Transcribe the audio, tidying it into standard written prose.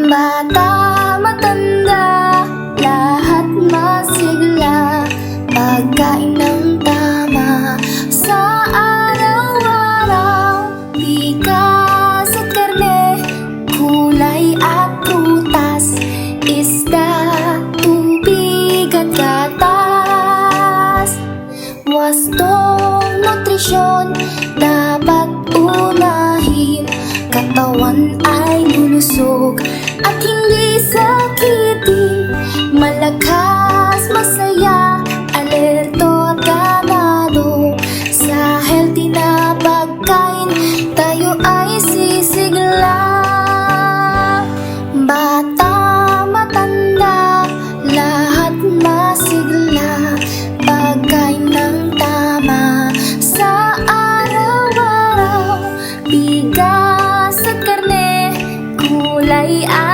Bata, matanda, lahat masigla. Pagkain ng tama sa araw-araw. Bigas at karne, kulay at prutas, isda, tubig at gatas. Wastong nutrisyon dapat unahin. Katawan ay lulusog at hindi sakitin. Malakas, masaya, alerto at ganado. Sa healthy na pagkain, tayo ay sisigla. Bata, matanda, lahat masigla. Pagkain ng tama sa araw-araw. Bigas at karne, kulay at